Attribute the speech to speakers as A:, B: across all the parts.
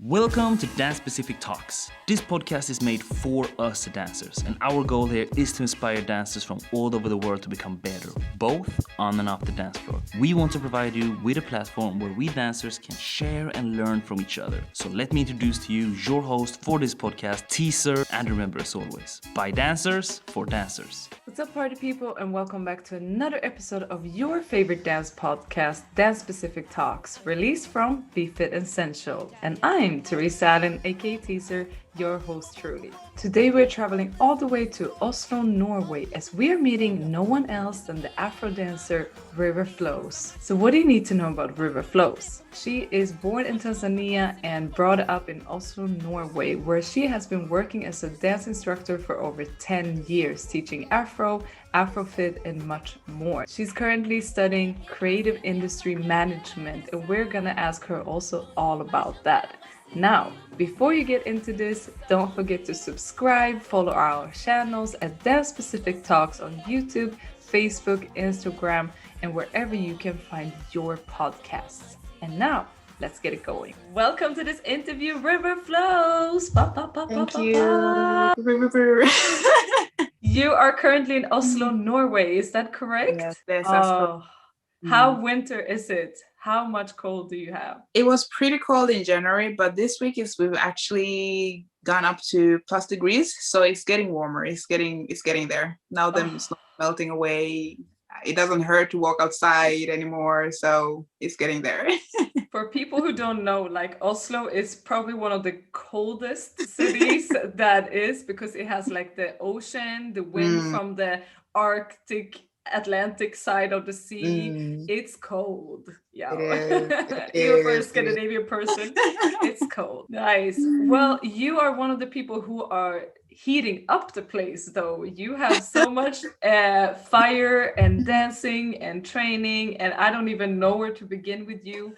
A: Welcome to Dance Specific Talks. This podcast is made for us dancers, and our goal here is to inspire dancers from all over the world to become better, both on and off the dance floor. We want to provide you with a platform where we dancers can share and learn from each other. So let me introduce to you your host for this podcast, Teaser, and remember as always, by dancers, for dancers.
B: What's up, party people, and welcome back to another episode of your favorite dance podcast, Dance Specific Talks, released from Be Fit and Sensual. And I'm Teresa Allen, aka Teaser, your host truly. Today we're traveling all the way to Oslo, Norway, as we are meeting no one else than the Afro dancer River Flows. So what do you need to know about River Flows? She is born in Tanzania and brought up in Oslo, Norway, where she has been working as a dance instructor for over 10 years, teaching Afro, Afrofit, and much more. She's currently studying creative industry management, and we're gonna ask her also all about that. Now, before you get into this, don't forget to subscribe, follow our channels at Dance Specific Talks on YouTube, Facebook, Instagram, and wherever you can find your podcasts. And now, let's get it going. Welcome to this interview, River Flows.
C: Thank you. River.
B: You are currently in Oslo, Norway. Is that correct?
C: Yes, that's correct.
B: How winter is it? How much cold do you have?
C: It was pretty cold in January, but this week we've actually gone up to plus degrees, so it's getting warmer. It's getting there now. The snow melting away. It doesn't hurt to walk outside anymore, so it's getting there.
B: For people who don't know, like Oslo is probably one of the coldest cities that is, because it has like the ocean, the wind from the Atlantic side of the sea. It's cold. Yeah. You're for a Scandinavian person. It's cold. Nice. Well, you are one of the people who are heating up the place, though. You have so much fire and dancing and training, and I don't even know where to begin with you.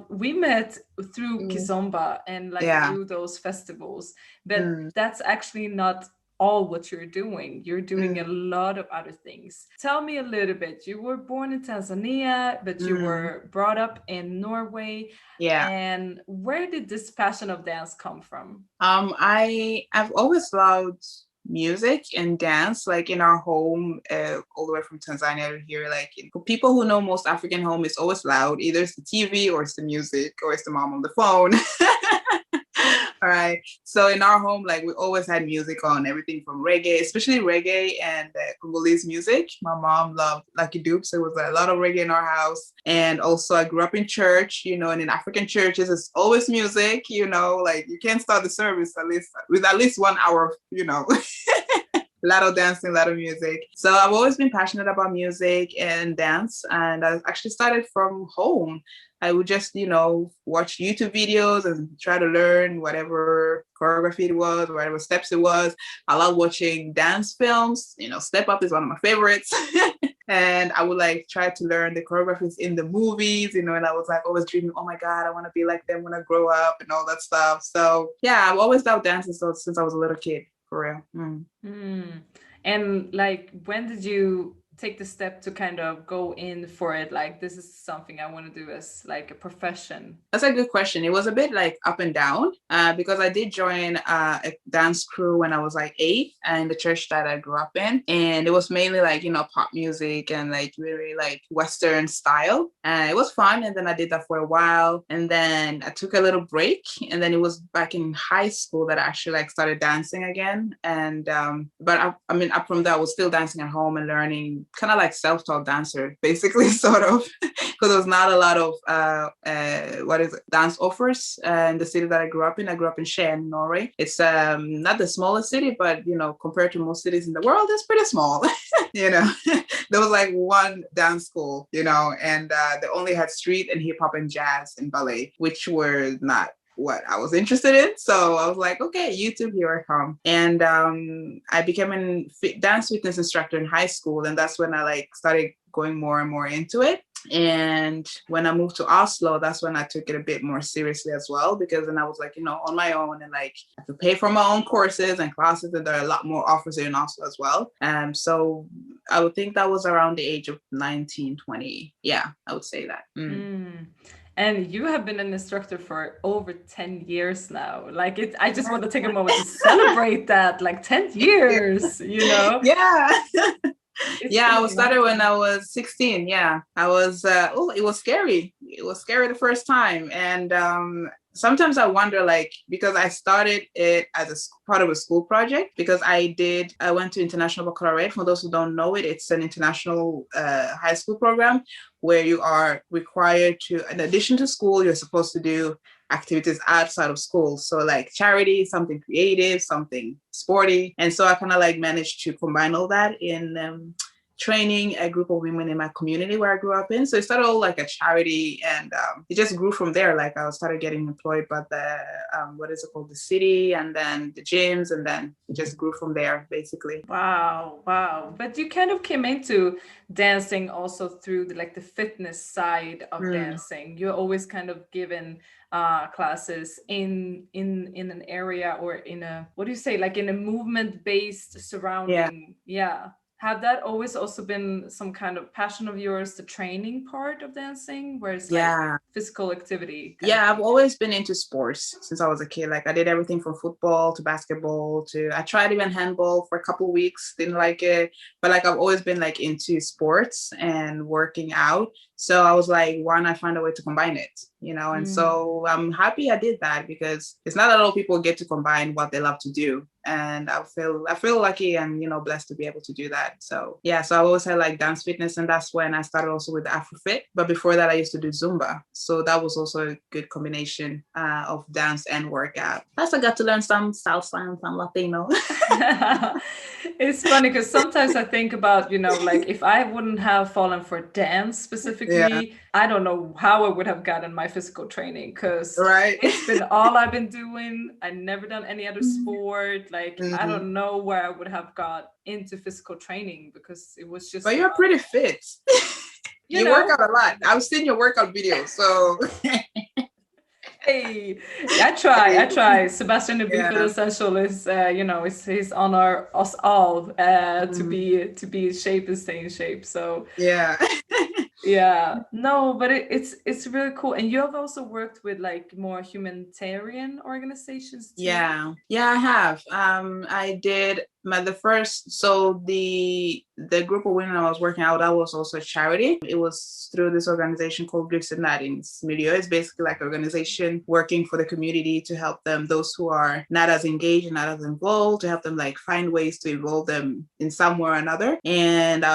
B: We met through Kizomba and through those festivals, but that's actually not all what you're doing. You're doing a lot of other things. Tell me a little bit. You were born in Tanzania, but you were brought up in Norway.
C: Yeah.
B: And where did this passion of dance come from?
C: I've always loved music and dance, like in our home, all the way from Tanzania to here. Like for people who know, most African home is always loud. Either it's the TV or it's the music or it's the mom on the phone. All right. So in our home, like we always had music on, everything from reggae, especially reggae and Congolese music. My mom loved Lucky Dube, so it was a lot of reggae in our house. And also I grew up in church, and in African churches, it's always music, like you can't start the service with at least 1 hour, a lot of dancing, a lot of music. So I've always been passionate about music and dance. And I actually started from home. I would just, watch YouTube videos and try to learn whatever choreography it was, whatever steps it was. I love watching dance films. Step Up is one of my favorites. And I would try to learn the choreographies in the movies, and I was always dreaming, oh my God, I want to be like them when I grow up and all that stuff. So yeah, I've always loved dancing since I was a little kid, for real.
B: And when did you take the step to kind of go in for it? This is something I want to do as a profession.
C: That's a good question. It was a bit up and down because I did join a dance crew when I was 8 in the church that I grew up in. And it was mainly pop music and really Western style. And it was fun. And then I did that for a while. And then I took a little break. And then it was back in high school that I actually started dancing again. And but up from that, I was still dancing at home and learning, kind of self-taught dancer, basically, sort of, because there was not a lot of dance offers in the city that I grew up in. I grew up in Skien, Norway. It's not the smallest city, but compared to most cities in the world, it's pretty small. There was one dance school, and they only had street and hip hop and jazz and ballet, which were not what I was interested in. So I was okay, YouTube, here I come. And I became a dance fitness instructor in high school. And that's when I started going more and more into it. And when I moved to Oslo, that's when I took it a bit more seriously as well, because then I was on my own, and I have to pay for my own courses and classes, and there are a lot more offers in Oslo as well. So I would think that was around the age of 19, 20. Yeah, I would say that.
B: And you have been an instructor for over 10 years now. Like I just want to take a moment to celebrate that, like 10 years, you know?
C: Yeah.
B: It's
C: Yeah,
B: been
C: I
B: a
C: was
B: long
C: started when
B: time.
C: I was 16. Yeah, I was, it was scary. It was scary the first time. And sometimes I wonder, like, because I started it as part of a school project, because I went to International Bachelorette. For those who don't know it, it's an international high school program where you are required to, in addition to school, you're supposed to do activities outside of school. So like charity, something creative, something sporty. And so I kind of like managed to combine all that in training a group of women in my community where I grew up in. So it started all like a charity, and it just grew from there. Like I started getting employed by the, what is it called? The city, and then the gyms, and then it just grew from there, basically.
B: Wow, wow. But you kind of came into dancing also through like the fitness side of
C: Mm,
B: dancing. You're always kind of given classes in an area or in a, what do you say, like in a movement based
C: yeah.
B: surrounding. Yeah. Have that always also been some kind of passion of yours, the training part of dancing, where it's like
C: Yeah.
B: physical activity kind of
C: Yeah, I've
B: thing?
C: always been into sports since I was a kid. Like I did everything from football to basketball to, I tried even handball for a couple of weeks, didn't like it. But like I've always been like into sports and working out. So I was like, why not find a way to combine it? You know, and
B: Mm.
C: so I'm happy I did that, because it's not that all people get to combine what they love to do. And I feel lucky and, blessed to be able to do that. So yeah, so I always had like dance fitness, and that's when I started also with Afro Fit. But before that, I used to do Zumba. So that was also a good combination of dance and workout. Plus, I got to learn some salsa and some Latino.
B: It's funny because sometimes I think about, like if I wouldn't have fallen for dance
C: Yeah,
B: specifically, I don't know how I would have gotten my physical training because
C: right.
B: it's been all I've been doing. I never done any other sport. Like I
C: Mhm.
B: don't know where I would have got into physical training because it was just
C: But you're
B: about,
C: pretty fit.
B: you
C: You work
B: know,
C: out a lot. I've seen your workout videos. So
B: hey, I try. Sebastian the Beef
C: yeah.
B: Essential is, it's he's on us all to
C: Mhm.
B: be in shape and stay in shape. So
C: Yeah.
B: yeah, no, but it's really cool. And you have also worked with like more humanitarian organizations too.
C: Yeah, I have. I did the first, so the group of women I was working out, that was also a charity. It was through this organization called Gulset Nærmiljøsenter. It's basically like an organization working for the community to help them, those who are not as engaged and not as involved, to help them like find ways to involve them in some way or another. And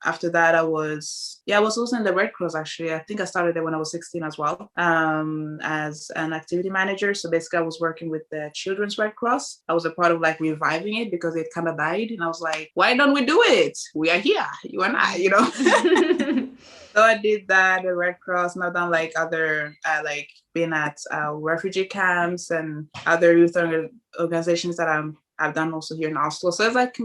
C: after that, I was also in the Red Cross, actually. I think I started there when I was 16 as well, as an activity manager. So basically I was working with the Children's Red Cross. I was a part of like reviving it because it kind of died. And I was like, why don't we do it? We are here, you and I. So I did that, the Red Cross, and I've done like other, like been at refugee camps and other youth organizations that I've done also here in Oslo. So it's like,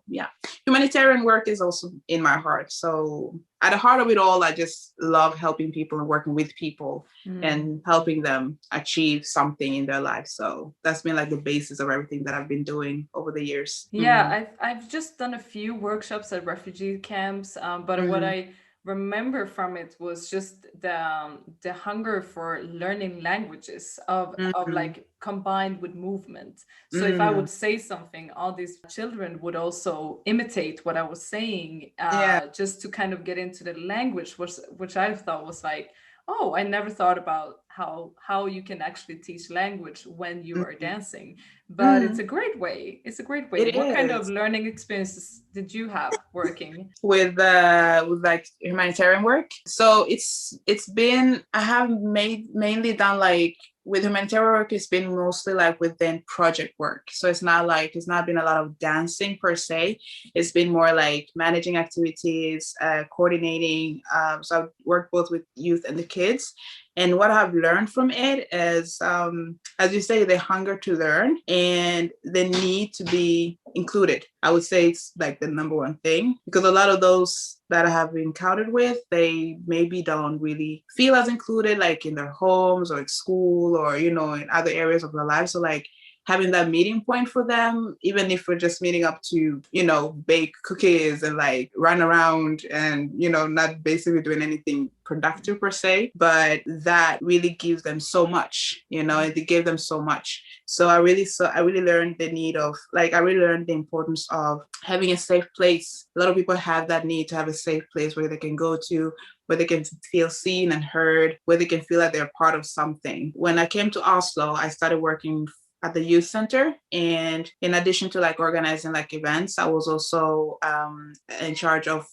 C: yeah, humanitarian work is also in my heart. So at the heart of it all, I just love helping people and working with people
B: Mm.
C: and helping them achieve something in their life. So that's been like the basis of everything that I've been doing over the years.
B: Yeah, I've just done a few workshops at refugee camps, but what
C: Mm-hmm.
B: I remember from it was just the hunger for learning languages of
C: Mm-hmm.
B: like combined with movement. So if I
C: Mm-hmm.
B: would say something, all these children would also imitate what I was saying,
C: Yeah.
B: just to kind of get into the language, which I thought was like, oh, I never thought about how you can actually teach language when you are
C: Mm-hmm.
B: dancing. But
C: Mm-hmm.
B: it's a great way. It's a great way.
C: It
B: What kind of
C: is.
B: learning experiences did you have working?
C: With like humanitarian work. So it's been, I have made mainly done like with humanitarian work, it's been mostly like within project work. So it's not been a lot of dancing per se. It's been more like managing activities, coordinating. So I've worked both with youth and the kids. And what I've learned from it is, as you say, the hunger to learn and the need to be included. I would say it's like the number one thing, because a lot of those that I have encountered with, they maybe don't really feel as included, like in their homes or at school or, in other areas of their lives. So like having that meeting point for them, even if we're just meeting up to, bake cookies and like run around and, not basically doing anything productive per se, but that really gives them so much, it gave them so much. So I really learned I really learned the importance of having a safe place. A lot of people have that need to have a safe place where they can go to, where they can feel seen and heard, where they can feel like they're part of something. When I came to Oslo, I started working at the youth center, and in addition to like organizing like events, I was also in charge of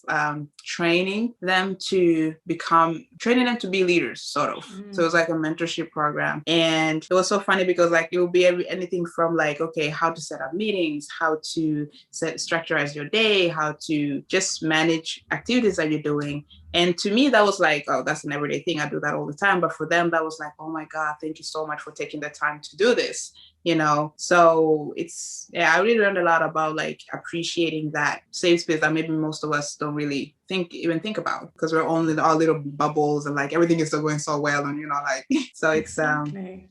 C: training them to be leaders, sort of. So it was like a mentorship program, and it was so funny because like it will be anything from like, okay, how to set up meetings, how to structurize your day, how to just manage activities that you're doing. And to me, that was like, oh, that's an everyday thing. I do that all the time. But for them, that was like, oh my God, thank you so much for taking the time to do this. So I really learned a lot about like appreciating that safe space that maybe most of us don't really think about, because we're only in our little bubbles and like everything is still going so well, and like so it's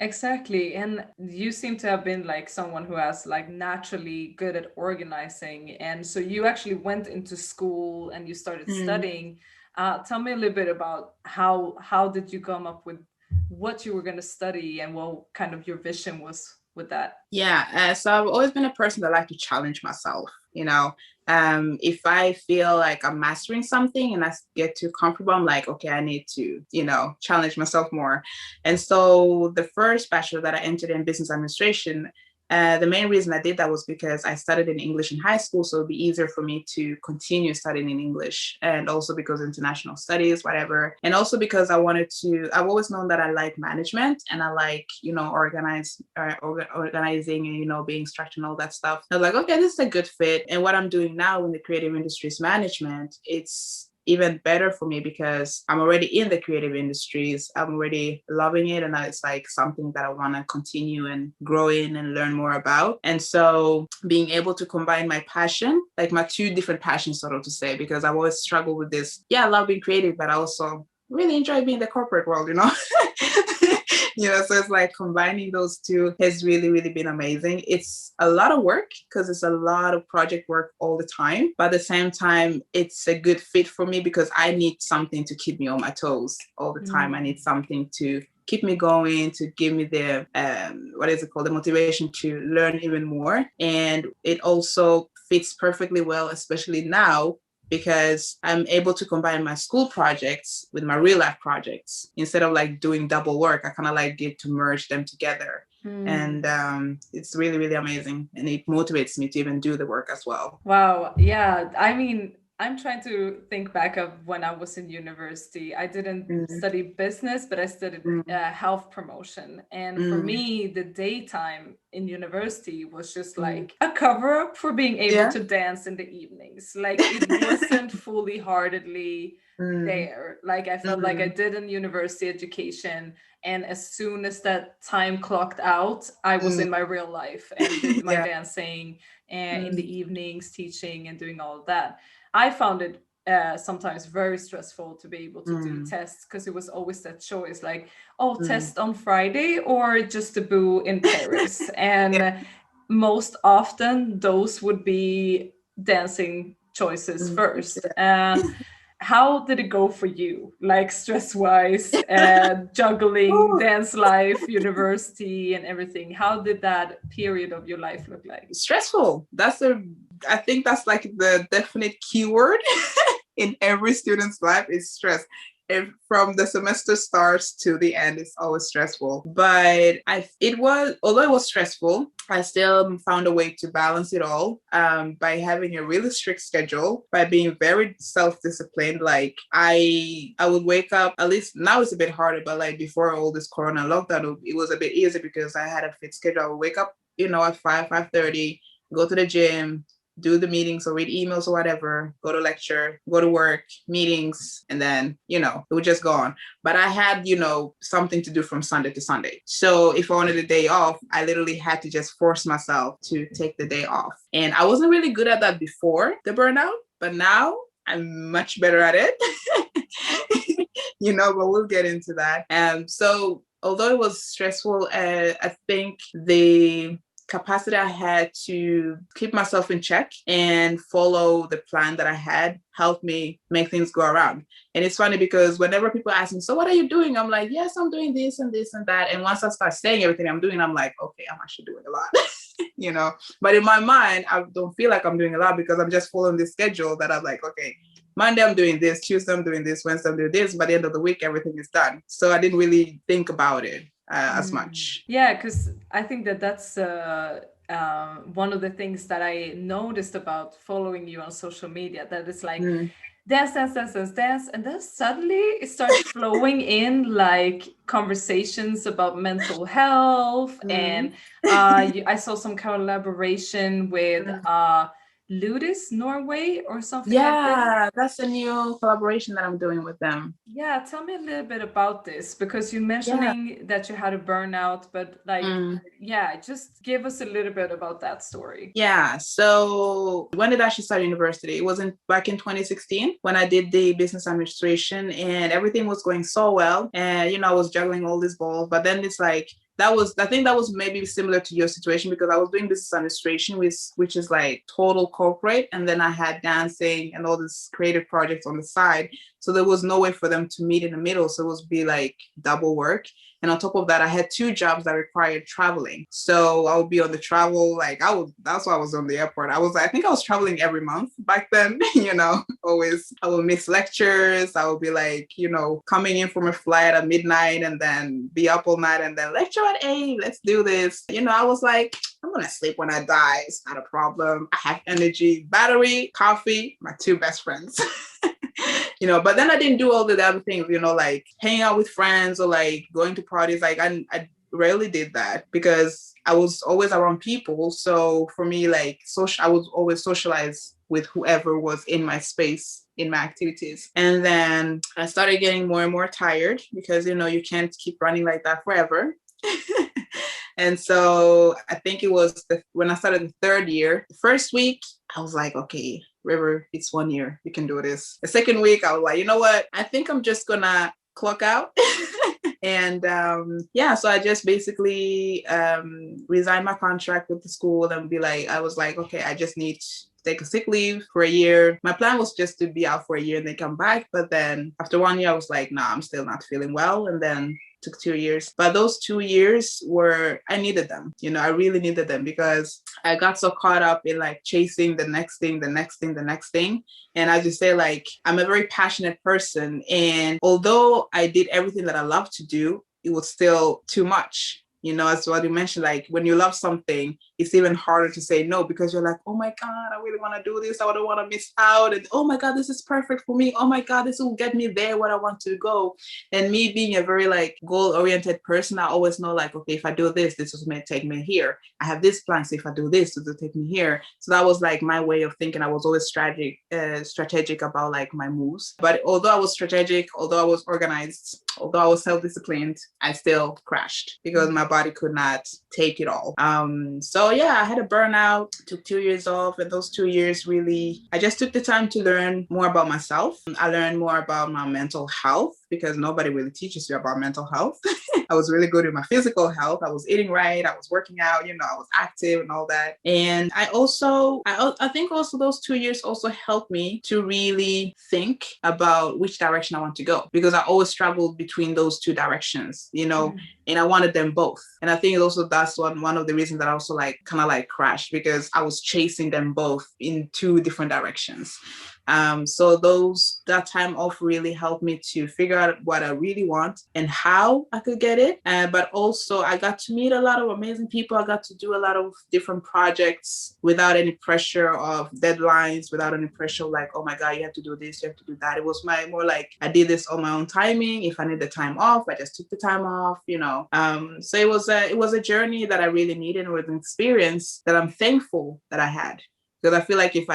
B: exactly. And you seem to have been like someone who has like naturally good at organizing, and so you actually went into school and you started studying. Tell me a little bit about how did you come up with what you were going to study and what kind of your vision was with that?
C: Yeah, so I've always been a person that like to challenge myself. If I feel like I'm mastering something and I get too comfortable, I'm like, okay, I need to, challenge myself more. And so the first bachelor that I entered in business administration, the main reason I did that was because I studied in English in high school, so it'd be easier for me to continue studying in English, and also because international studies, whatever. And also because I've always known that I like management and I like, organizing and, being structured and all that stuff. I was like, okay, this is a good fit. And what I'm doing now in the creative industries management, it's even better for me because I'm already in the creative industries. I'm already loving it. And it's like something that I want to continue and grow in and learn more about. And so being able to combine my passion, like my two different passions, sort of to say, because I've always struggled with this. Yeah, I love being creative, but I also really enjoy being in the corporate world, so it's like combining those two has really, really been amazing. It's a lot of work because it's a lot of project work all the time. But at the same time, it's a good fit for me because I need something to keep me on my toes all the time. I need something to keep me going, to give me the, the motivation to learn even more. And it also fits perfectly well, especially now, because I'm able to combine my school projects with my real life projects. Instead of like doing double work, I kind of like get to merge them together. And it's really, really amazing. And it motivates me to even do the work as well.
B: Wow. Yeah. I mean, I'm trying to think back of when I was in university. I didn't study business, but I studied health promotion. And for me, the daytime in university was just like a cover up for being able to dance in the evenings. Like it wasn't fully heartedly there. Like I felt like I did in university education. And as soon as that time clocked out, I was in my real life and did my dancing and in the evenings, teaching and doing all of that. I found it sometimes very stressful to be able to do tests because it was always that choice like, test on Friday or just debut in Paris. And most often those would be dancing choices first. How did it go for you? Like stress-wise, juggling, dance life, university and everything. How did that period of your life look like?
C: Stressful. I think that's like the definite keyword in every student's life is stress. From the semester starts to the end, it's always stressful. But although it was stressful, I still found a way to balance it all by having a really strict schedule, by being very self-disciplined. Like I would wake up, at least now it's a bit harder, but like before all this Corona lockdown, it was a bit easier because I had a fit schedule. I would wake up, at 5:30, go to the gym, do the meetings or read emails or whatever, go to lecture, go to work, meetings, and then, it would just go on. But I had, something to do from Sunday to Sunday. So if I wanted a day off, I literally had to just force myself to take the day off. And I wasn't really good at that before the burnout, but now I'm much better at it. But we'll get into that. So although it was stressful, I think the capacity I had to keep myself in check and follow the plan that I had helped me make things go around. And it's funny because whenever people ask me, so what are you doing? I'm like, yes, I'm doing this and this and that. And once I start saying everything I'm doing, I'm like, okay, I'm actually doing a lot, But in my mind, I don't feel like I'm doing a lot because I'm just following this schedule that I'm like, okay, Monday I'm doing this, Tuesday I'm doing this, Wednesday I'm doing this. By the end of the week, everything is done. So I didn't really think about it as much.
B: Yeah, because I think that's one of the things that I noticed about following you on social media, that it's like dance, dance, dance, dance, dance, and then suddenly it starts flowing in like conversations about mental health. And I saw some collaboration with Ludis Norway or something like that.
C: Yeah, that's a new collaboration that I'm doing with them.
B: Yeah, tell me a little bit about this, because you're mentioning that you had a burnout, but like, just give us a little bit about that story.
C: Yeah, so when did I actually start university? It wasn't back in 2016 when I did the business administration, and everything was going so well. And, I was juggling all these balls, but then it's like, I think that was maybe similar to your situation, because I was doing business administration, which is like total corporate. And then I had dancing and all these creative projects on the side. So there was no way for them to meet in the middle. So it was be like double work. And on top of that, I had 2 jobs that required traveling. So I would be on the travel, that's why I was on the airport. I think I was traveling every month back then, always. I would miss lectures. I would be like, coming in from a flight at midnight and then be up all night and then lecture at 8, let's do this. I was like, I'm going to sleep when I die. It's not a problem. I have energy, battery, coffee, my 2 best friends. But then I didn't do all the other things, like hanging out with friends or like going to parties. Like I rarely did that because I was always around people. So for me, like I would always socialize with whoever was in my space, in my activities. And then I started getting more and more tired because, you can't keep running like that forever. And so I think it was when I started the 3rd year, the first week, I was like, okay, River, it's 1 year. You can do this. The second week, I was like, you know what? I think I'm just going to clock out. And so I just basically resigned my contract with the school and I was like, okay, I just need to take a sick leave for a year. My plan was just to be out for a year and then come back. But then after 1 year, I was like, nah, I'm still not feeling well. And then took 2 years. But those 2 years I needed them. I really needed them because I got so caught up in like chasing the next thing, the next thing, the next thing. And I just say like, I'm a very passionate person. And although I did everything that I love to do, it was still too much. As what you mentioned, like when you love something, it's even harder to say no because you're like, oh my God, I really want to do this. I don't want to miss out. And oh my God, this is perfect for me. Oh my God, this will get me there where I want to go. And me being a very like goal-oriented person, I always know like, okay, if I do this, this is going to take me here. I have this plan. So if I do this, this will take me here. So that was like my way of thinking. I was always strategic about like my moves. But although I was strategic, although I was organized, although I was self-disciplined, I still crashed because my body could not take it all. So yeah, I had a burnout, took 2 years off, and those 2 years really, I just took the time to learn more about myself. I learned more about my mental health because nobody really teaches you about mental health. I was really good with my physical health. I was eating right. I was working out, I was active and all that. And I think also those 2 years also helped me to really think about which direction I want to go because I always struggled between those 2 directions, and I wanted them both. And I think also that's one of the reasons that I also like kind of like crashed because I was chasing them both in 2 different directions. So that time off really helped me to figure out what I really want and how I could get it. But also I got to meet a lot of amazing people. I got to do a lot of different projects without any pressure of deadlines, without any pressure like, oh my God, you have to do this, you have to do that. It was more like I did this on my own timing. If I need the time off, I just took the time off, So it was a journey that I really needed and was an experience that I'm thankful that I had. Because I feel like if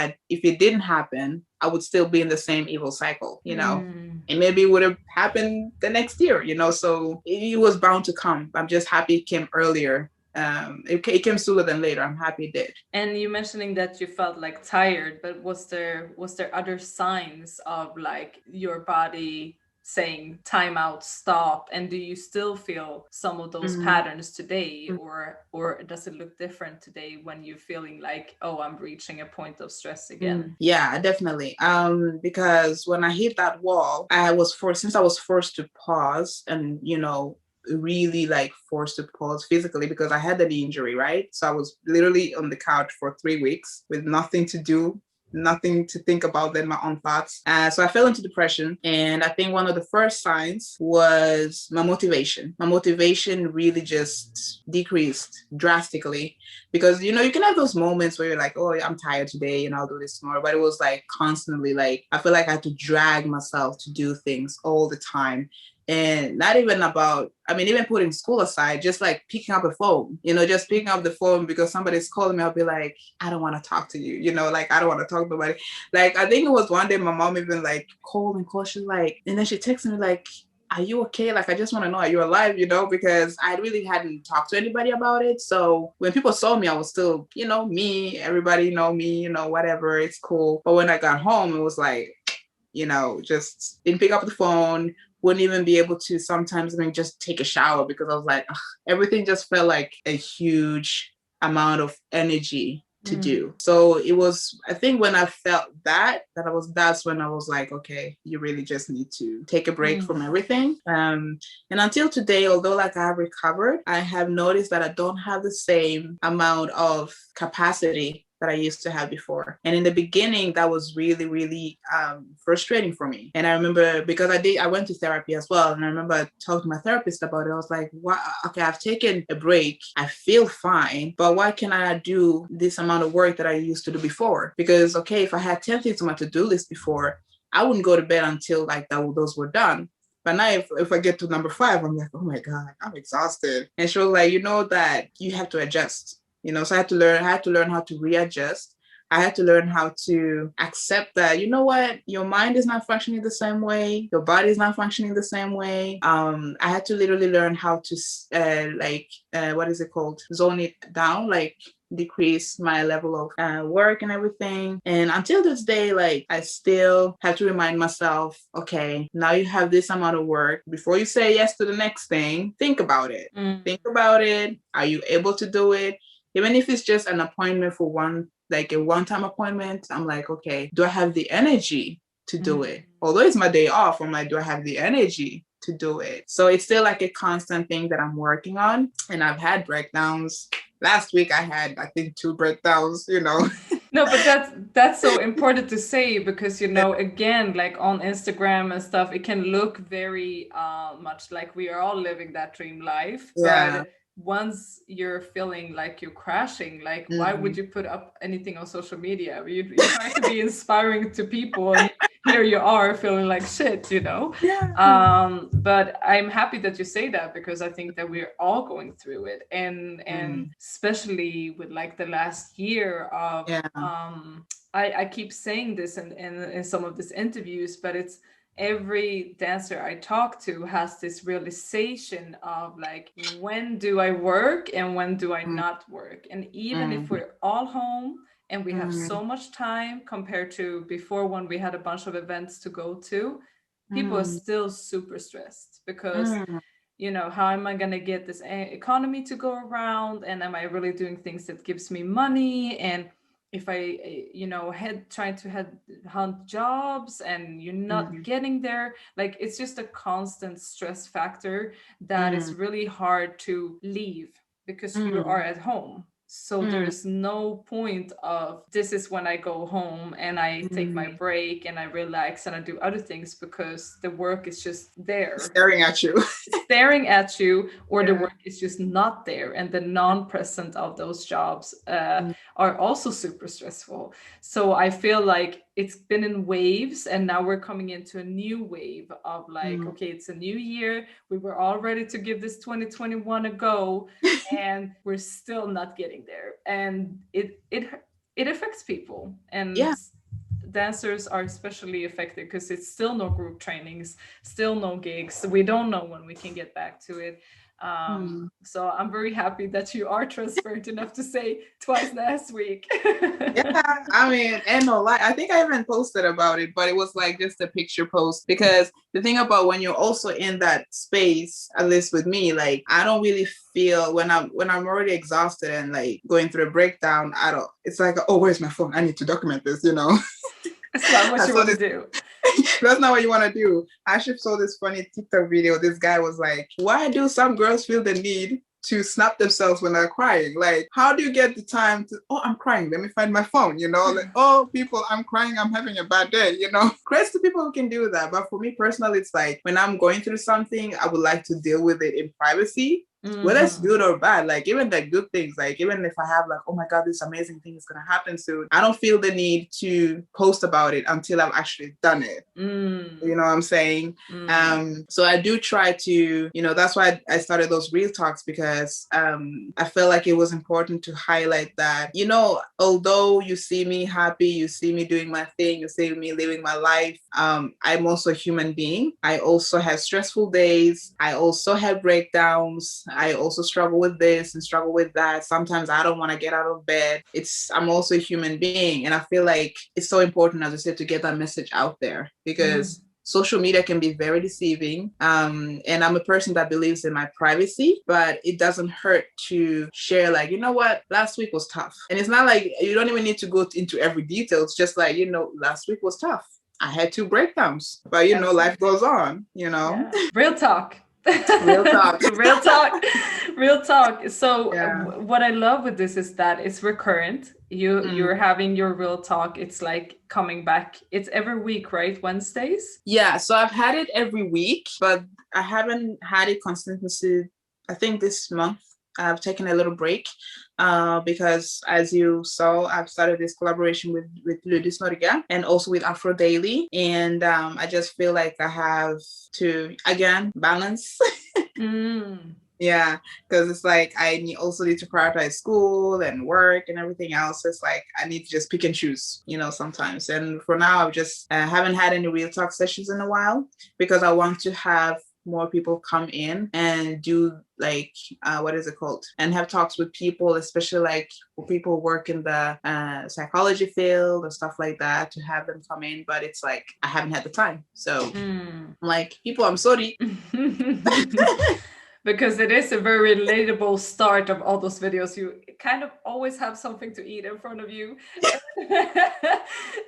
C: it didn't happen, I would still be in the same evil cycle, and maybe it would have happened the next year, so it was bound to come. I'm just happy it came earlier. It came sooner than later. I'm happy it did.
B: And you mentioning that you felt like tired, but was there other signs of like your body saying time out, stop? And do you still feel some of those patterns today, or does it look different today when you're feeling like, oh, I'm reaching a point of stress again?
C: Yeah, definitely. Because when I hit that wall, I was forced to pause and, really like forced to pause physically because I had the knee injury, right? So I was literally on the couch for 3 weeks with nothing to do, nothing to think about than my own thoughts. So I fell into depression. And I think one of the first signs was my motivation. My motivation really just decreased drastically because, you can have those moments where you're like, oh, I'm tired today and I'll do this tomorrow. But it was like constantly like, I feel like I had to drag myself to do things all the time. And not even about, even putting school aside, just like picking up a phone, just picking up the phone because somebody's calling me, I'll be like, I don't want to talk to you, like, I don't want to talk to nobody. Like, I think it was one day my mom even like called. She's like, and then she texted me like, are you okay? Like, I just want to know, are you alive? Because I really hadn't talked to anybody about it. So when people saw me, I was still, me, everybody know me, whatever, it's cool. But when I got home, it was like, just didn't pick up the phone, wouldn't even be able to sometimes just take a shower because I was like, ugh, everything just felt like a huge amount of energy to do. So it was, I think when I felt that's when I was like, okay, you really just need to take a break from everything. And until today, although like I have recovered, I have noticed that I don't have the same amount of capacity that I used to have before. And in the beginning, that was really, really frustrating for me. And I remember because I went to therapy as well. And I remember talking to my therapist about it. I was like, what? Okay, I've taken a break. I feel fine, but why can I do this amount of work that I used to do before? Because, okay, if I had 10 things on my to-do list before, I wouldn't go to bed until like those were done. But now if I get to number 5, I'm like, oh my God, I'm exhausted. And she was like, that you have to adjust. So I had to learn how to readjust. I had to learn how to accept that, what, your mind is not functioning the same way. Your body is not functioning the same way. I had to literally learn how to, what is it called? Zone it down, like decrease my level of work and everything. And until this day, like I still have to remind myself, okay, now you have this amount of work. Before you say yes to the next thing, think about it. Think about it. Are you able to do it? Even if it's just an appointment for a one-time appointment, I'm like, okay, do I have the energy to do it? Although it's my day off, I'm like, do I have the energy to do it? So it's still like a constant thing that I'm working on. And I've had breakdowns. Last week I had, I think, 2 breakdowns,
B: No, but that's so important to say because, again, like on Instagram and stuff, it can look very much like we are all living that dream life.
C: Yeah.
B: But once you're feeling like you're crashing, like why would you put up anything on social media? You try to be inspiring to people and here you are feeling like shit,
C: Yeah.
B: But I'm happy that you say that because I think that we're all going through it, and especially with like the last year of I keep saying this in some of these interviews, but it's every dancer I talk to has this realization of like, when do I work and when do I not work? And even if we're all home and we have so much time compared to before when we had a bunch of events to go to, people are still super stressed because how am I going to get this economy to go around? And am I really doing things that gives me money? And if I, trying to hunt jobs and you're not getting there, like it's just a constant stress factor that is really hard to leave because you are at home. So there's no point of this is when I go home and I take my break and I relax and I do other things because the work is just there.
C: Staring at you,
B: or the work is just not there. And the non-present of those jobs are also super stressful. So I feel like it's been in waves and now we're coming into a new wave of like, okay, it's a new year. We were all ready to give this 2021 a go and we're still not getting there. And it affects people. And dancers are especially affected because it's still no group trainings, still no gigs. We don't know when we can get back to it. So I'm very happy that you are transparent enough to say twice last week.
C: Yeah, I mean, and no lie, I think I even posted about it, but it was like just a picture post, because the thing about when you're also in that space, at least with me, like I don't really feel when I'm already exhausted and like going through a breakdown, it's like, oh, where's my phone? I need to document this, you know.
B: It's not what you want to do.
C: That's not what you want to do. I actually saw this funny TikTok video. This guy was like, why do some girls feel the need to snap themselves when they're crying? Like, how do you get the time to, oh, I'm crying, let me find my phone, you know? Like, oh, people, I'm crying, I'm having a bad day, you know? Credit to people who can do that. But for me personally, it's like when I'm going through something, I would like to deal with it in privacy. Whether it's good or bad, like even the good things, like even if I have like, oh my God, this amazing thing is going to happen soon, I don't feel the need to post about it until I've actually done it. You know what I'm saying? So I do try to, you know, that's why I started those real talks, because I felt like it was important to highlight that, you know, although you see me happy, you see me doing my thing, you see me living my life, I'm also a human being. I also have stressful days. I also have breakdowns. I also struggle with this and struggle with that. Sometimes I don't want to get out of bed. I'm also a human being. And I feel like it's so important, as I said, to get that message out there, because social media can be very deceiving. And I'm a person that believes in my privacy, but it doesn't hurt to share, like, you know what, last week was tough. And it's not like you don't even need to go into every detail. It's just like, you know, last week was tough. I had 2 breakdowns, but you know, life goes on, you know.
B: Yeah. Real talk.
C: Real talk.
B: Real talk. Real talk. So
C: Yeah.
B: what I love with this is that it's recurrent. You're having your real talk. It's like coming back. It's every week, right? Wednesdays?
C: Yeah. So I've had it every week, but I haven't had it consistently. I think this month I've taken a little break because, as you saw, I've started this collaboration with Ludus Norge and also with Afro Daily. And I just feel like I have to, again, balance. Yeah, because it's like I also need to prioritize school and work and everything else. It's like I need to just pick and choose, you know, sometimes. And for now, I've just haven't had any real talk sessions in a while, because I want to have more people come in and do like what is it called, and have talks with people, especially like people who work in the psychology field or stuff like that, to have them come in. But it's like I haven't had the time, so I'm like, people, I'm sorry.
B: Because it is a very relatable start of all those videos. You kind of always have something to eat in front of you.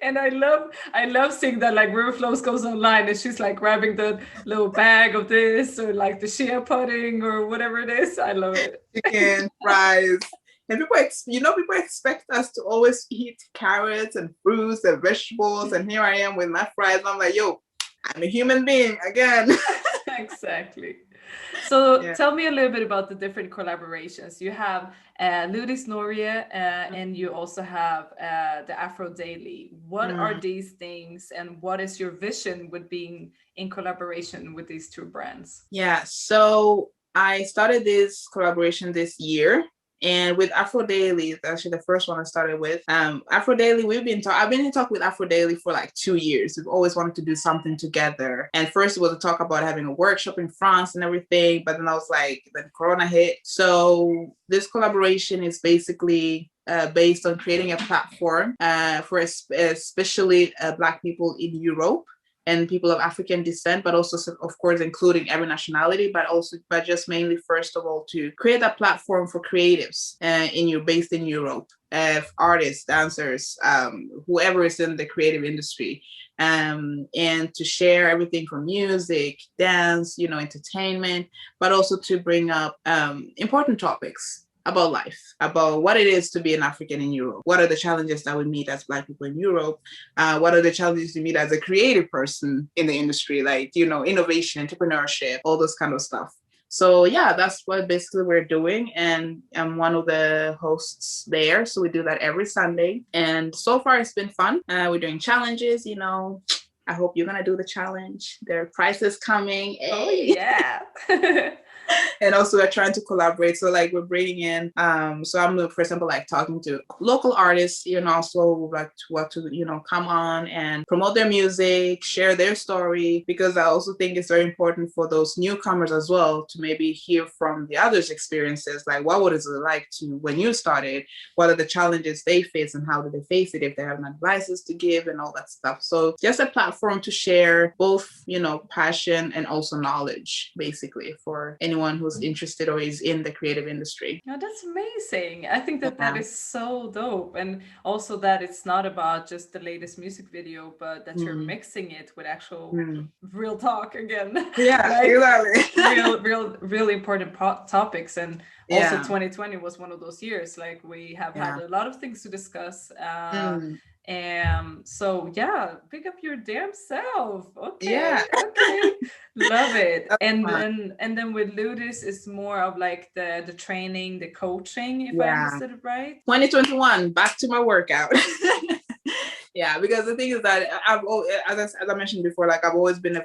B: And I love seeing that, like River Flows goes online and she's like grabbing the little bag of this, or like the shea pudding or whatever it is. I love it.
C: Chicken, fries. And people expect us to always eat carrots and fruits and vegetables. And here I am with my fries. I'm like, yo, I'm a human being again.
B: Exactly. So tell me a little bit about the different collaborations. You have Ludus Norge and you also have the Afro Daily. What are these things, and what is your vision with being in collaboration with these 2 brands? Yeah,
C: so I started this collaboration this year. And with Afro Daily, it's actually the first one I started with. Afro Daily, I've been in talk with Afro Daily for like 2 years. We've always wanted to do something together. And first it was a talk about having a workshop in France and everything. But then I was like, then Corona hit. So this collaboration is basically based on creating a platform for especially Black people in Europe and people of African descent, but also, of course, including every nationality, but just mainly, first of all, to create a platform for creatives based in Europe, artists, dancers, whoever is in the creative industry, and to share everything from music, dance, entertainment, but also to bring up important topics about life, about what it is to be an African in Europe. What are the challenges that we meet as Black people in Europe? What are the challenges you meet as a creative person in the industry, like, innovation, entrepreneurship, all this kind of stuff. So yeah, that's what basically we're doing. And I'm one of the hosts there. So we do that every Sunday. And so far it's been fun. We're doing challenges, I hope you're going to do the challenge. There are prizes coming.
B: Oh, yeah.
C: And also we're trying to collaborate. So like we're bringing in, so I'm, for example, like talking to local artists, also like what to, come on and promote their music, share their story, because I also think it's very important for those newcomers as well to maybe hear from the others' experiences. Like what was it like to when you started? What are the challenges they face and how do they face it, if they have advices to give and all that stuff. So just a platform to share both, passion and also knowledge, basically, for anyone who's interested or is in the creative industry.
B: Oh, that's amazing. I think that is so dope. And also that it's not about just the latest music video, but that you're mixing it with actual real talk again.
C: Yeah, exactly.
B: Really important topics. And also 2020 was one of those years. Like we have had a lot of things to discuss. So yeah, pick up your damn self. Okay. Love it. And then with Ludus, it's more of like the training, the coaching, if I understood it right.
C: 2021, back to my workout. Yeah, because the thing is that as I mentioned before, like I've always been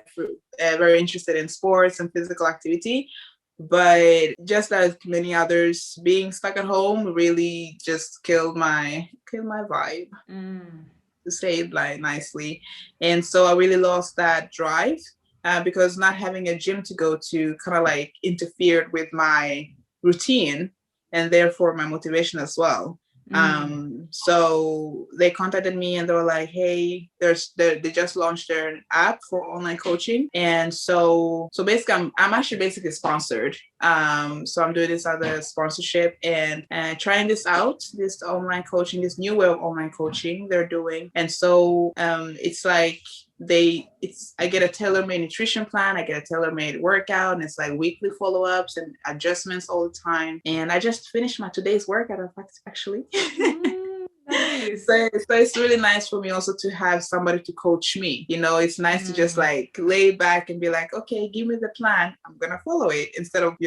C: very interested in sports and physical activity. But just as many others, being stuck at home really just killed my vibe, to say it like nicely. And so I really lost that drive because not having a gym to go to kind of like interfered with my routine and therefore my motivation as well. So they contacted me and they were like, hey, they just launched their app for online coaching. And so basically I'm actually basically sponsored. So I'm doing this as a sponsorship and trying this out, this online coaching, this new way of online coaching they're doing. And so it's like I get a tailor-made nutrition plan, I get a tailor-made workout, and it's like weekly follow-ups and adjustments all the time. And I just finished my today's workout, in fact, actually.
B: Nice.
C: So it's really nice for me also to have somebody to coach me. It's nice to just like lay back and be like, okay, give me the plan, I'm gonna follow it, instead of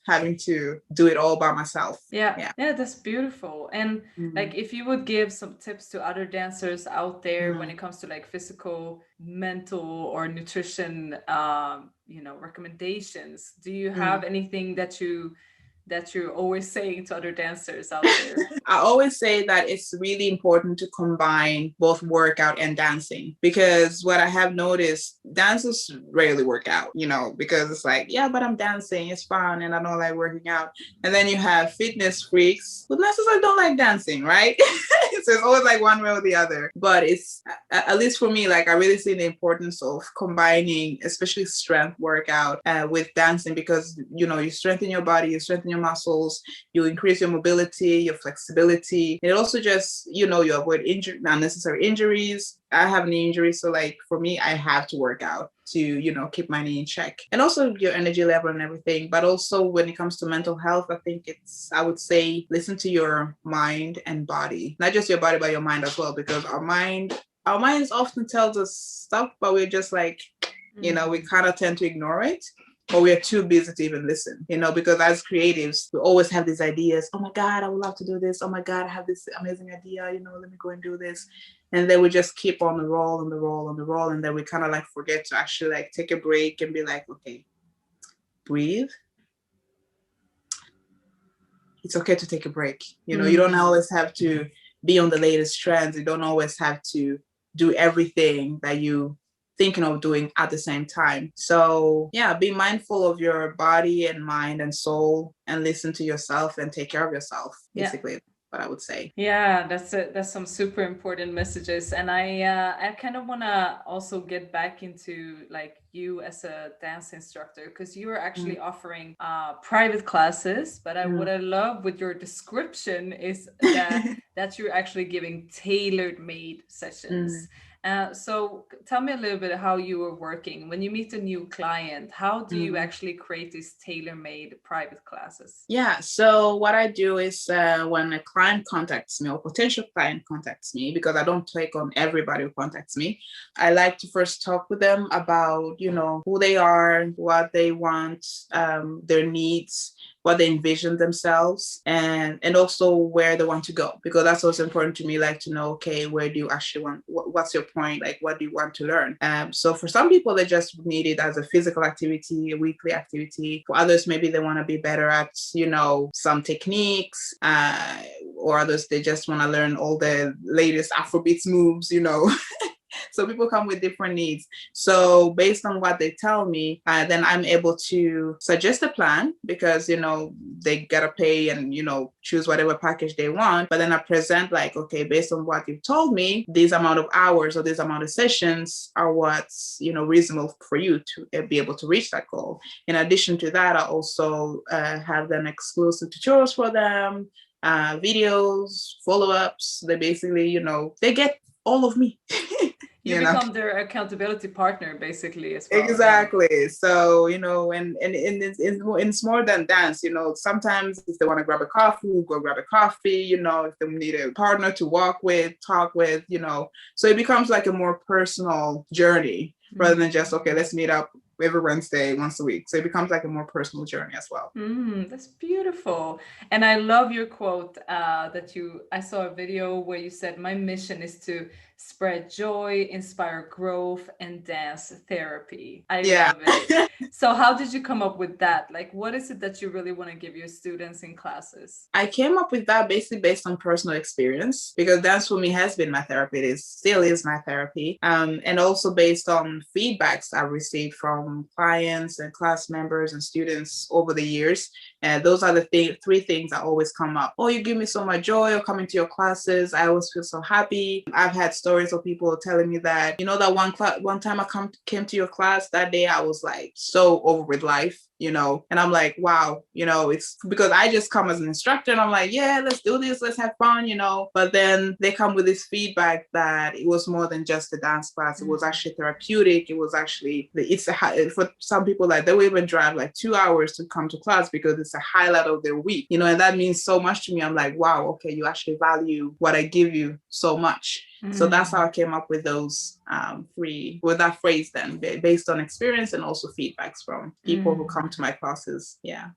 C: having to do it all by myself.
B: Yeah, that's beautiful. And like if you would give some tips to other dancers out there when it comes to like physical, mental, or nutrition recommendations, do you have anything that you're always saying to other dancers out there?
C: I always say that it's really important to combine both workout and dancing, because what I have noticed, dancers rarely work out, because it's like, yeah, but I'm dancing, it's fun, and I don't like working out. And then you have fitness freaks who necessarily don't like dancing, right? So it's always like one way or the other. But it's, at least for me, like I really see the importance of combining, especially strength workout with dancing, because, you strengthen your body, you strengthen your muscles, you increase your mobility, your flexibility. It also just, you avoid unnecessary injuries. I have knee injuries, so like for me, I have to work out to, keep my knee in check, and also your energy level and everything. But also when it comes to mental health, I would say, listen to your mind and body, not just your body, but your mind as well, because our minds often tells us stuff, but we're just like, we kind of tend to ignore it. Or we are too busy to even listen, because as creatives, we always have these ideas. Oh my God, I would love to do this. Oh my God, I have this amazing idea, let me go and do this. And then we just keep on the roll and the roll and the roll. And then we kind of like forget to actually like take a break and be like, okay, breathe. It's okay to take a break. You don't always have to be on the latest trends. You don't always have to do everything that you thinking of doing at the same time. So yeah, be mindful of your body and mind and soul, and listen to yourself and take care of yourself, basically. What I would say.
B: Yeah, that's some super important messages. And I kind of want to also get back into like you as a dance instructor, because you are actually offering private classes. But what I love with your description is that you're actually giving tailor-made sessions. So tell me a little bit how you are working when you meet a new client. How do you actually create these tailor-made private classes?
C: Yeah, so what I do is when a client contacts me, or potential client contacts me, because I don't take on everybody who contacts me, I like to first talk with them about, who they are, what they want, their needs, what they envision themselves, and also where they want to go, because that's also important to me, like to know, okay, where do you actually want, what's your point, like what do you want to learn? So for some people, they just need it as a physical activity, a weekly activity. For others, maybe they want to be better at, some techniques, or others, they just want to learn all the latest Afrobeats moves, So people come with different needs. So based on what they tell me, then I'm able to suggest a plan, because, they gotta pay and, choose whatever package they want. But then I present like, okay, based on what you've told me, this amount of hours or this amount of sessions are what's, reasonable for you to be able to reach that goal. In addition to that, I also have them exclusive tutorials for them, videos, follow-ups. They basically, they get all of me.
B: You become their accountability partner, basically, as well.
C: Exactly. Yeah. So, and it's more than dance, sometimes if they want to grab a coffee, we'll go grab a coffee, if they need a partner to talk with, so it becomes like a more personal journey rather than just, okay, let's meet up every Wednesday, once a week. So it becomes like a more personal journey as well.
B: That's beautiful. And I love your quote I saw a video where you said, my mission is to spread joy, inspire growth, and dance therapy. I love it. So how did you come up with that? Like, what is it that you really want to give your students in classes?
C: I came up with that basically based on personal experience, because dance for me has been my therapy. It still is my therapy. And also based on feedbacks I've received from clients and class members and students over the years. And those are the three things that always come up. Oh, you give me so much joy of coming to your classes. I always feel so happy. I've had stories of people telling me that, that one time I came to your class, that day I was like so over with life, and I'm like, wow, it's because I just come as an instructor and I'm like, yeah, let's do this, let's have fun, but then they come with this feedback that it was more than just a dance class. It was actually therapeutic. It was actually, for some people, like they will even drive like 2 hours to come to class because it's a highlight of their week, and that means so much to me. I'm like, wow, okay, you actually value what I give you so much. So that's how I came up with those with that phrase then, based on experience and also feedbacks from people who come to my classes. Yeah.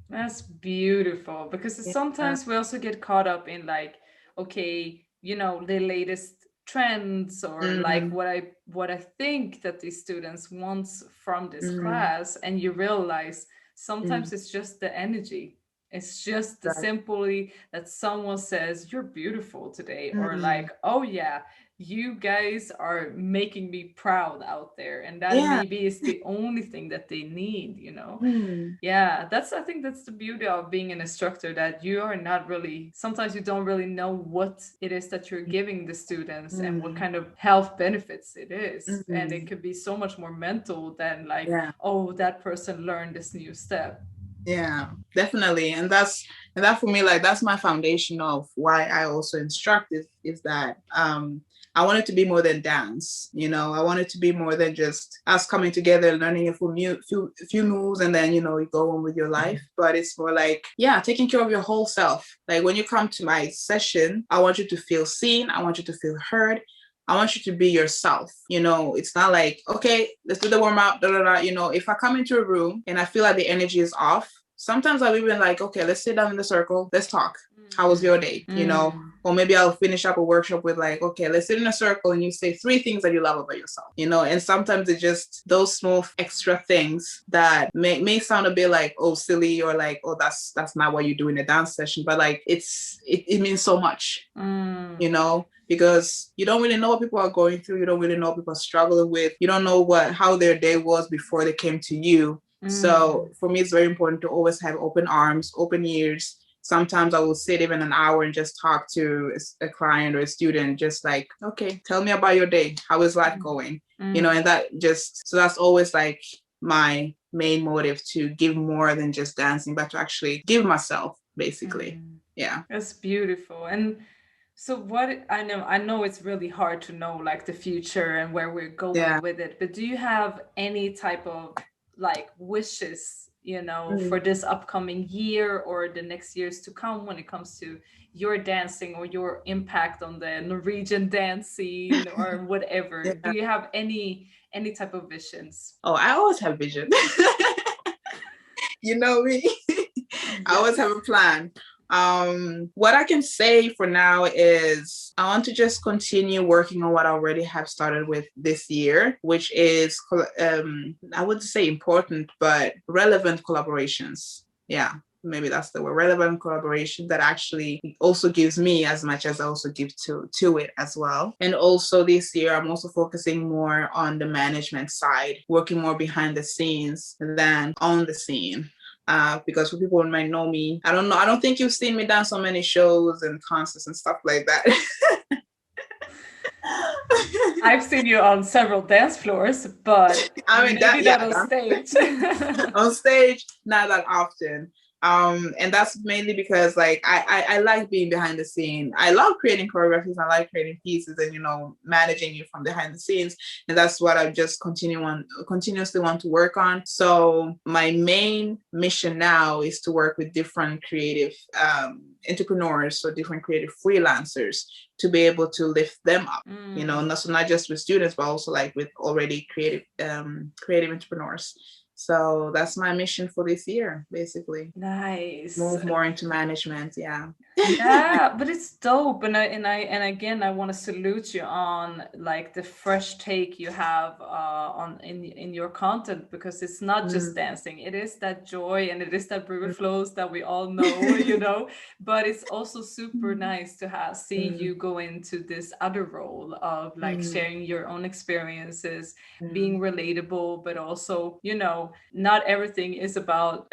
B: That's beautiful, because sometimes we also get caught up in like, okay, the latest trends or like what I think that these students want from this class, and you realize sometimes it's just the energy. It's just simply that someone says, you're beautiful today, or like, oh yeah, you guys are making me proud out there. And that maybe is the only thing that they need, Yeah, I think that's the beauty of being an instructor, that you are not really, sometimes you don't really know what it is that you're giving the students and what kind of health benefits it is. And it could be so much more mental than like, oh, that person learned this new step.
C: Yeah, definitely. And that for me, like, that's my foundation of why I also instruct is that I want it to be more than dance. I want it to be more than just us coming together and learning a few moves and then, you go on with your life. But it's more like, taking care of your whole self. Like when you come to my session, I want you to feel seen. I want you to feel heard. I want you to be yourself. It's not like, okay, let's do the warm up, if I come into a room and I feel like the energy is off, sometimes I've even like, okay, let's sit down in the circle. Let's talk. How was your day? Or maybe I'll finish up a workshop with like, okay, let's sit in a circle and you say 3 things that you love about yourself, and sometimes it's just those small extra things that may sound a bit like, oh, silly, or like, oh, that's not what you do in a dance session. But like, it means so much, because you don't really know what people are going through. You don't really know what people are struggling with. You don't know how their day was before they came to you. So for me, it's very important to always have open arms, open ears. Sometimes I will sit even an hour and just talk to a client or a student, just like, okay, tell me about your day. How is life going? And so that's always like my main motive, to give more than just dancing, but to actually give myself, basically. Yeah.
B: That's beautiful. And so what I know it's really hard to know like the future and where we're going with it, but do you have any type of like wishes, for this upcoming year or the next years to come when it comes to your dancing or your impact on the Norwegian dance scene or whatever? Do you have any type of visions?
C: Oh, I always have vision. You know me. I always have a plan. What I can say for now is I want to just continue working on what I already have started with this year, which is, I wouldn't say important, but relevant collaborations. Yeah, maybe that's the word, relevant collaboration that actually also gives me as much as I also give to it as well. And also this year, I'm also focusing more on the management side, working more behind the scenes than on the scene. Because for people who might know me, I don't think you've seen me dance on many shows and concerts and stuff like that.
B: I've seen you on several dance floors, but maybe not on stage.
C: On stage, not that often. And that's mainly because like I like being behind the scene. I love creating choreographies. I like creating pieces and managing you from behind the scenes. And that's what I just continuously want to work on. So my main mission now is to work with different creative entrepreneurs, so different creative freelancers, to be able to lift them up. Not just with students, but also like with already creative entrepreneurs. So that's my mission for this year, basically.
B: Nice.
C: Move more into management, yeah.
B: Yeah, but it's dope, and again, I want to salute you on like the fresh take you have on in your content, because it's not just dancing; it is that joy and it is that river flows that we all know, But it's also super nice to see you go into this other role of like sharing your own experiences, being relatable, but also not everything is about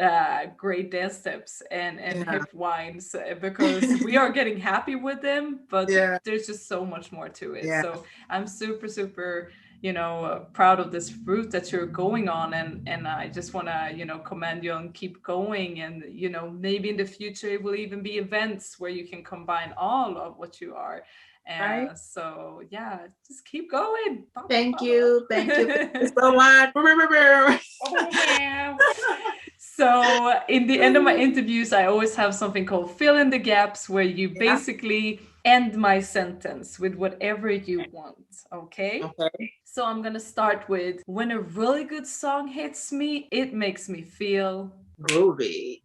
B: great dance steps and hip wines, because we are getting happy with them, but there's just so much more to it. So I'm super, super, proud of this route that you're going on, and I just want to, commend you and keep going. And, maybe in the future it will even be events where you can combine all of what you are. And so, yeah, just keep going.
C: Thank you so much.
B: So in the end of my interviews, I always have something called fill in the gaps, where you basically end my sentence with whatever you want. Okay. So I'm going to start with, when a really good song hits me, it makes me feel
C: groovy.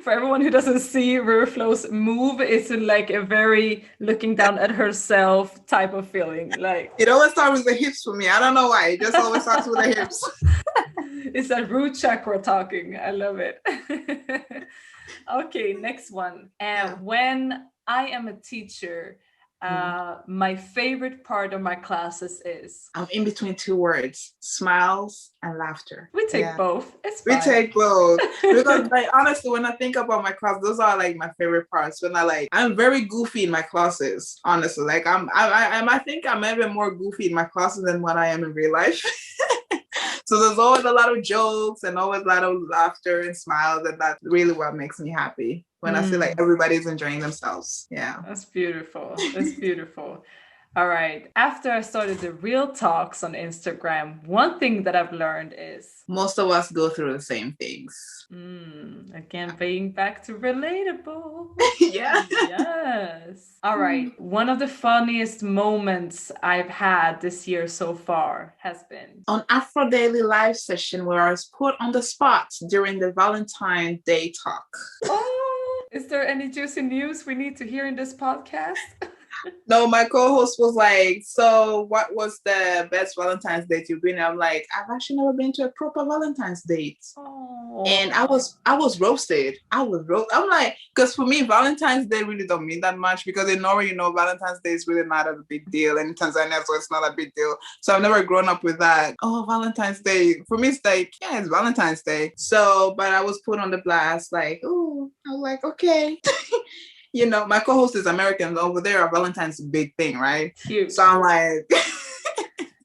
B: For everyone who doesn't see Riverflow's move, it's like a very looking down at herself type of feeling. Like
C: it always starts with the hips for me. I don't know why. It just always starts with the hips.
B: It's that root chakra talking. I love it. Okay, next one. When I am a teacher, my favorite part of my classes is,
C: I'm in between two words: smiles and laughter.
B: We take both. It's
C: fine. We take both. Because like honestly, when I think about my class, those are like my favorite parts. When I'm very goofy in my classes, honestly. Like I think I'm even more goofy in my classes than what I am in real life. So there's always a lot of jokes and always a lot of laughter and smiles, and that's really what makes me happy when I feel like everybody's enjoying themselves. Yeah.
B: That's beautiful. That's beautiful. All right. After I started the real talks on Instagram, one thing that I've learned is
C: most of us go through the same things.
B: Again, being back to relatable.
C: Yeah.
B: Yes. All right. One of the funniest moments I've had this year so far has been
C: on Afro Daily live session, where I was put on the spot during the Valentine's Day talk.
B: Oh, is there any juicy news we need to hear in this podcast?
C: No, my co-host was like, so what was the best Valentine's date you've been? I'm like, I've actually never been to a proper Valentine's date. Oh. And I was roasted. I'm like, because for me, Valentine's Day really don't mean that much, because in Norway, Valentine's Day is really not a big deal. And in Tanzania, so it's not a big deal. So I've never grown up with that. Oh, Valentine's Day. For me, it's like, yeah, it's Valentine's Day. So, but I was put on the blast, like, oh, I was like, okay. My co-host is American. Over there, Valentine's is a big thing, right?
B: Huge.
C: So I'm like...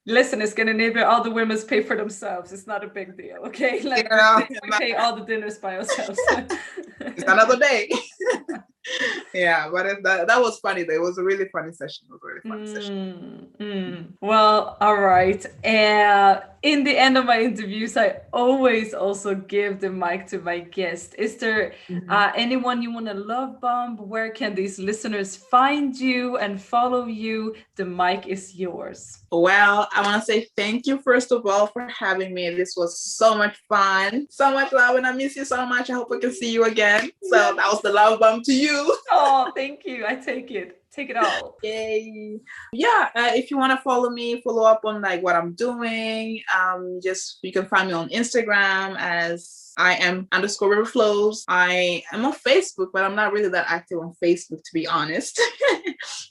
B: Listen, in Scandinavia, all the women pay for themselves. It's not a big deal, okay? Like, we pay all the dinners by ourselves.
C: It's another day. Yeah, but that was funny though. It was a really funny session. It was a really funny session.
B: Well, all right. In the end of my interviews, I always also give the mic to my guest. Is there anyone you want to love bomb? Where can these listeners find you and follow you? The mic is yours.
C: Well, I want to say thank you, first of all, for having me. This was so much fun, so much love, and I miss you so much. I hope I can see you again. So that was the love bomb to you.
B: Oh, thank you. I take it. Take it all.
C: Yay. Yeah, if you want to follow me, follow up on like what I'm doing, you can find me on Instagram as I am _riverflows. I am on Facebook, but I'm not really that active on Facebook, to be honest.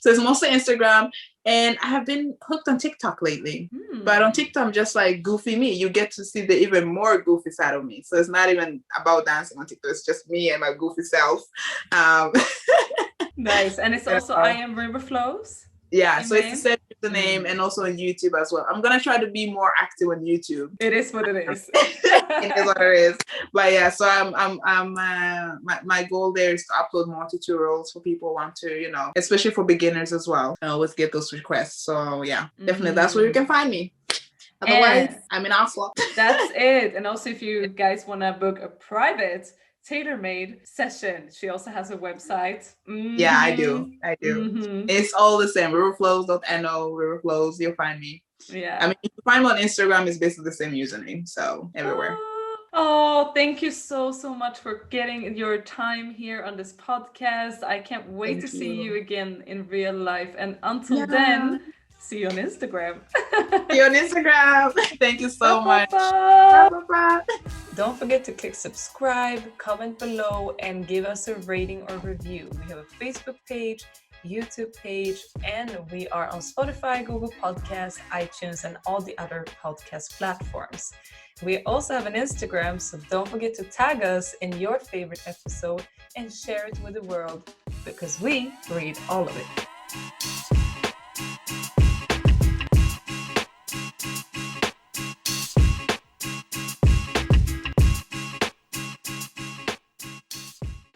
C: So it's mostly Instagram. And I have been hooked on TikTok lately. But on TikTok, I'm just like goofy me. You get to see the even more goofy side of me. So it's not even about dancing on TikTok. It's just me and my goofy self.
B: Nice. And it's also I Am River Flows.
C: Yeah, so it's the same username and also on YouTube as well. I'm going to try to be more active on YouTube.
B: It is what it is.
C: It is what it is. But yeah, so my goal there is to upload more tutorials for people who want to, especially for beginners as well. I always get those requests. So yeah, definitely that's where you can find me. Otherwise, I'm in Oslo.
B: That's it. And also if you guys want to book a private tailor-made session, she also has a website.
C: Yeah, I do. It's all the same. riverflows.no, riverflows, you'll find me.
B: Yeah,
C: I mean, if you find me on Instagram, it's basically the same username, so everywhere.
B: Oh, thank you so much for getting your time here on this podcast. I can't wait to see you again in real life, and until then, see you on Instagram.
C: See you on Instagram. Thank you so much.
B: Don't forget to click subscribe, comment below, and give us a rating or review. We have a Facebook page, YouTube page, and we are on Spotify, Google Podcasts, iTunes, and all the other podcast platforms. We also have an Instagram, so don't forget to tag us in your favorite episode and share it with the world, because we read all of it.